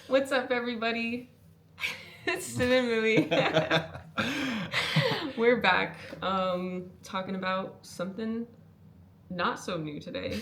What's up, everybody? It's Sid and Millie. We're back talking about something not so new today.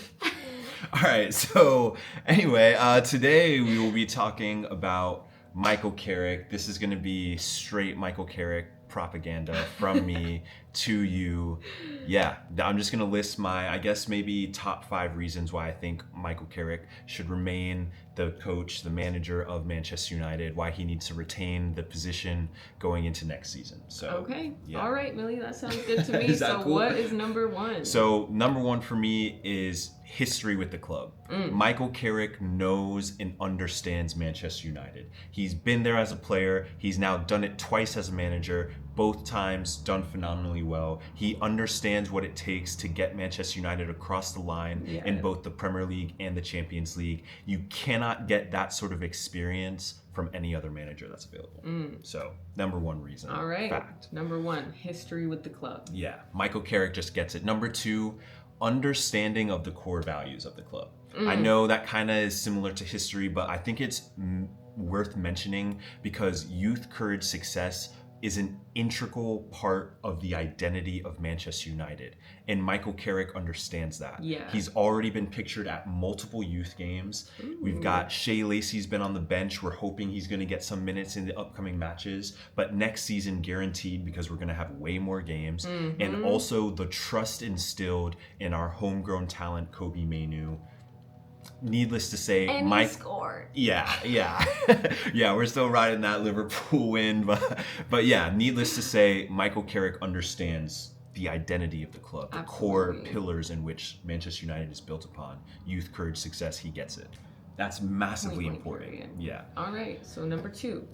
All right, so anyway, today we will be talking about Michael Carrick. This is going to be straight Michael Carrick propaganda from me to you. Yeah, I'm just going to list my, I guess, maybe top 5 reasons why I think Michael Carrick should remain the coach, the manager of Manchester United, why he needs to retain the position going into next season. So Okay. yeah. All right, Millie, that sounds good to me. Is that So cool? what is number 1? So number 1 for me is history with the club. Michael Carrick knows and understands Manchester United. He's been there as a player. He's now done it twice as a manager, both times done phenomenally well. He understands what it takes to get Manchester United across the line in both the Premier League and the Champions League. You cannot get that sort of experience from any other manager that's available. So, number 1 reason. All right. Fact. Number 1, history with the club. Yeah, Michael Carrick just gets it. Number 2, understanding of the core values of the club. I know that kind of is similar to history, but I think it's worth mentioning because youth, courage, success is an integral part of the identity of Manchester United. And Michael Carrick understands that. Yeah. He's already been pictured at multiple youth games. We've got Shea Lacey's been on the bench. We're hoping he's going to get some minutes in the upcoming matches. But next season, guaranteed, because we're going to have way more games. And also the trust instilled in our homegrown talent, Kobe Mainu. Needless to say, And he scored. Yeah. Yeah, we're still riding that Liverpool win, but yeah, needless to say, Michael Carrick understands the identity of the club, the core pillars in which Manchester United is built upon. Youth, courage, success, he gets it. That's massively important. Period. Yeah. All right, so number 2.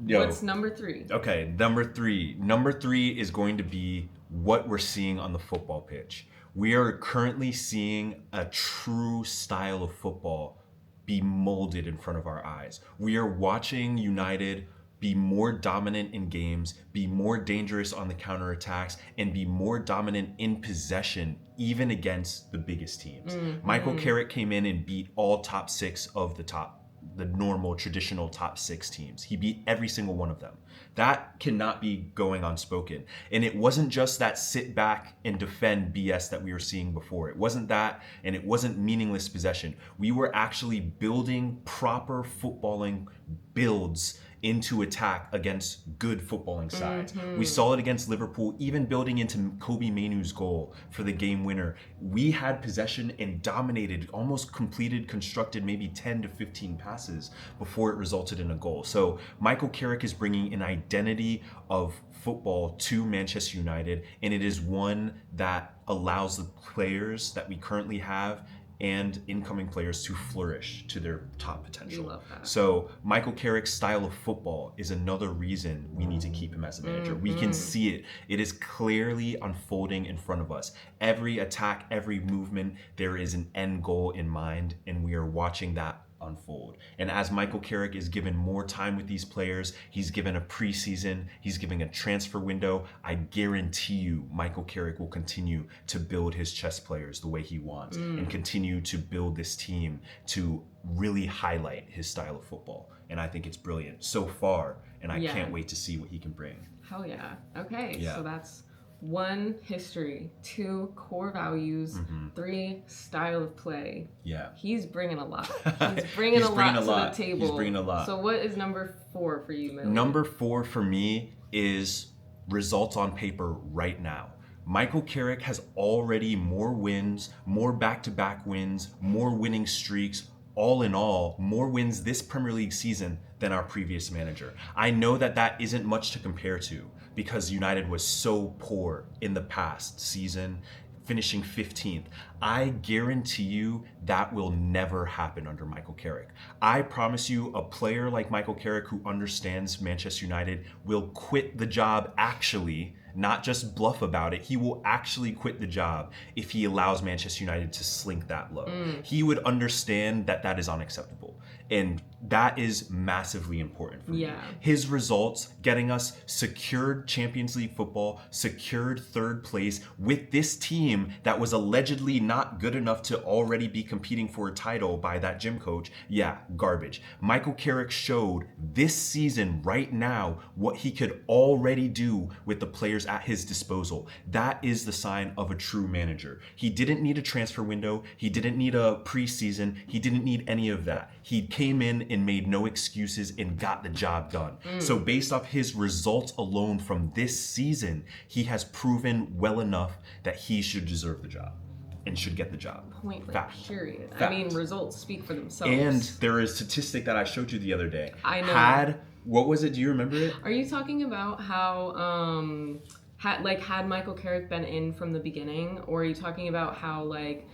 Yo. What's number 3? Okay, number 3. Number 3 is going to be what we're seeing on the football pitch. We are currently seeing a true style of football be molded in front of our eyes. We are watching United be more dominant in games, be more dangerous on the counterattacks, and be more dominant in possession, even against the biggest teams. Michael Carrick came in and beat all top 6 of the normal traditional top 6 teams. He beat every single one of them. That cannot be going unspoken. And it wasn't just that sit back and defend BS that we were seeing before. It wasn't that, and it wasn't meaningless possession. We were actually building proper footballing builds into attack against good footballing sides. We saw it against Liverpool, even building into Kobe Mainu's goal for the game winner. We had possession and dominated, almost completed, constructed maybe 10 to 15 passes before it resulted in a goal. So Michael Carrick is bringing an identity of football to Manchester United, and it is one that allows the players that we currently have and incoming players to flourish to their top potential. Love that. So Michael Carrick's style of football is another reason we need to keep him as a manager. We can see it. It is clearly unfolding in front of us. Every attack, every movement, there is an end goal in mind, and we are watching that unfold. And as Michael Carrick is given more time with these players, he's given a preseason, he's giving a transfer window, I guarantee you Michael Carrick will continue to build his chess players the way he wants and continue to build this team to really highlight his style of football. And I think it's brilliant so far, and I can't wait to see what he can bring. Hell yeah. Okay, so that's 1, history, 2, core values, 3, style of play. Yeah. He's bringing a lot. He's bringing a lot to the table. He's bringing a lot. So what is number 4 for you, Millie? Number 4 for me is results on paper right now. Michael Carrick has already more wins, more back-to-back wins, more winning streaks, all in all, more wins this Premier League season than our previous manager. I know that isn't much to compare to because United was so poor in the past season, finishing 15th. I guarantee you that will never happen under Michael Carrick. I promise you a player like Michael Carrick who understands Manchester United will quit the job actually, not just bluff about it. He will actually quit the job if he allows Manchester United to slink that low. He would understand that is unacceptable. And that is massively important for me. Yeah. His results getting us secured Champions League football, secured third place with this team that was allegedly not good enough to already be competing for a title by that gym coach. Yeah, garbage. Michael Carrick showed this season right now what he could already do with the players at his disposal. That is the sign of a true manager. He didn't need a transfer window. He didn't need a preseason. He didn't need any of that. He came in and made no excuses and got the job done. So based off his results alone from this season, he has proven well enough that he should deserve the job and should get the job. Point blank, Fact. period. Fact. I mean, results speak for themselves. And there is a statistic that I showed you the other day. I know. What was it? Do you remember it? Are you talking about how had Michael Carrick been in from the beginning, or are you talking about how like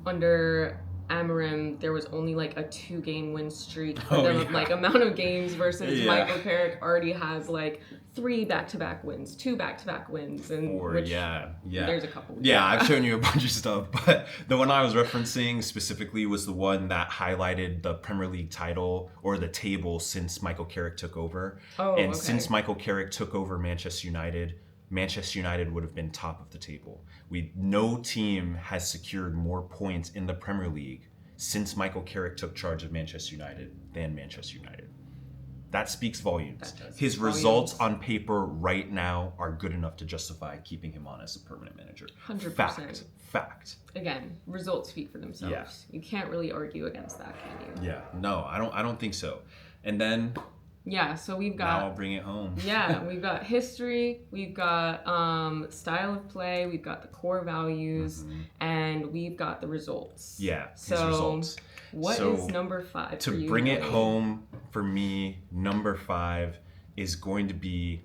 under Amarim there was only like a 2-game win streak for them of like amount of games versus Michael Carrick already has like 3 back-to-back wins, 2 back-to-back wins, and there's a couple. Yeah, I've shown you a bunch of stuff, but the one I was referencing specifically was the one that highlighted the Premier League title or the table since Michael Carrick took over. Since Michael Carrick took over Manchester United would have been top of the table. No team has secured more points in the Premier League since Michael Carrick took charge of Manchester United than Manchester United. That speaks volumes. His results on paper right now are good enough to justify keeping him on as a permanent manager. 100%. Fact. Again, results speak for themselves. Yeah. You can't really argue against that, can you? Yeah. No, I don't think so. And then so we've got, now I'll bring it home. We've got history, we've got style of play, we've got the core values, and we've got the results. Yeah, his results. What is number 5 to for you? bring it home for me, number 5 is going to be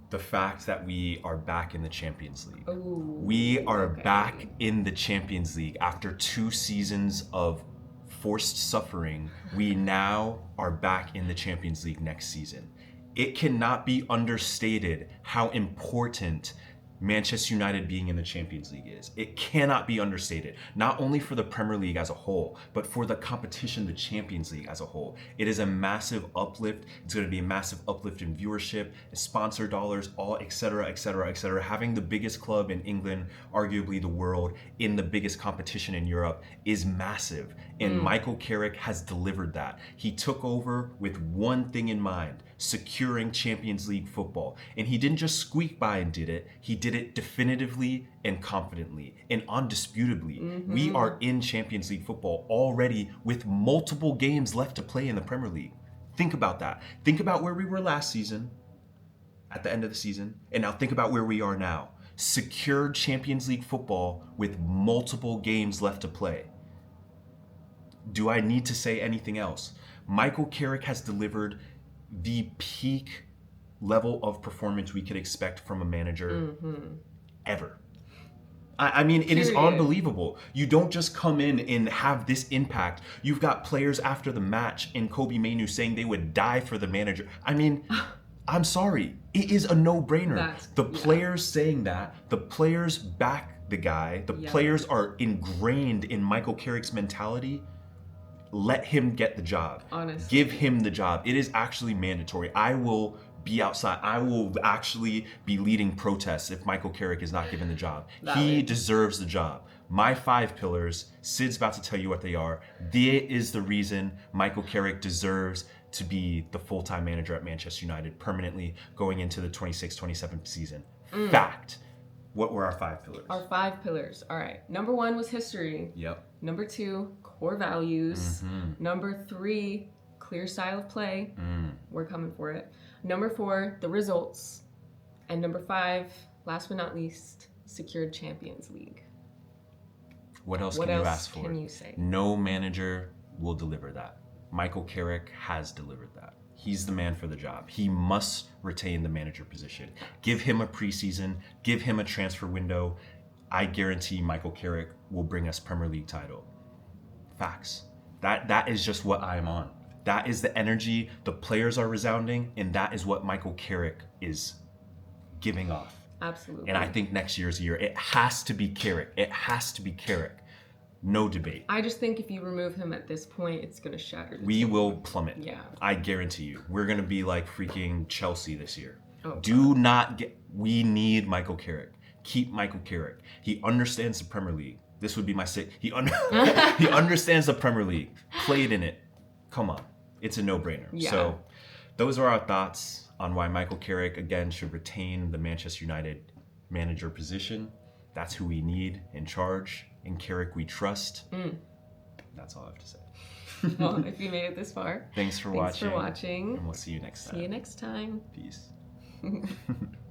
the fact that we are back in the Champions League. We are back in the Champions League after 2 seasons of forced suffering. We now are back in the Champions League next season. It cannot be understated how important Manchester United being in the Champions League is. It cannot be understated, not only for the Premier League as a whole, but for the competition, the Champions League as a whole. It is a massive uplift. It's going to be a massive uplift in viewership, sponsor dollars, all et cetera, et cetera, et cetera. Having the biggest club in England, arguably the world, in the biggest competition in Europe is massive. And Michael Carrick has delivered that. He took over with one thing in mind: securing Champions League football. And he didn't just squeak by and did it. He did it definitively and confidently and undisputably. We are in Champions League football already with multiple games left to play in the Premier League. Think about that. Think about where we were last season, at the end of the season, and now think about where we are now. Secured Champions League football with multiple games left to play. Do I need to say anything else? Michael Carrick has delivered the peak level of performance we could expect from a manager ever. I mean, it is unbelievable. You don't just come in and have this impact. You've got players after the match in Kobe Mainu saying they would die for the manager. I mean, I'm sorry. It is a no-brainer. The players saying that, the players back the guy, the players are ingrained in Michael Carrick's mentality. Let him get the job. Honestly. Give him the job. It is actually mandatory. I will be outside. I will actually be leading protests if Michael Carrick is not given the job. He deserves the job. My 5 pillars, Sid's about to tell you what they are. There is the reason Michael Carrick deserves to be the full-time manager at Manchester United permanently going into the 26-27 season. Fact. What were our 5 pillars? Our 5 pillars. All right. Number 1 was history. Yep. Number 2, core values. Number 3, clear style of play. We're coming for it. Number 4, the results. And number 5, last but not least, secured Champions League. What else can you ask for? What else can you say? No manager will deliver that. Michael Carrick has delivered that. He's the man for the job. He must retain the manager position. Give him a preseason. Give him a transfer window. I guarantee Michael Carrick will bring us Premier League title. Facts. That is just what I'm on. That is the energy. The players are resounding, and that is what Michael Carrick is giving off. Absolutely. And I think next year's year, it has to be Carrick. It has to be Carrick. No debate. I just think if you remove him at this point, it's going to shatter the We team. will plummet. Yeah. I guarantee you. We're going to be like freaking Chelsea this year. Oh, Do not get... We need Michael Carrick. Keep Michael Carrick. He understands the Premier League. This would be my sick. He understands the Premier League. Played in it. Come on. It's a no-brainer. Yeah. So those are our thoughts on why Michael Carrick, again, should retain the Manchester United manager position. That's who we need in charge. In Carrick, we trust. That's all I have to say. Well, if you made it this far, Thanks for thanks watching. for watching. And we'll see you next time. See you next time. Peace.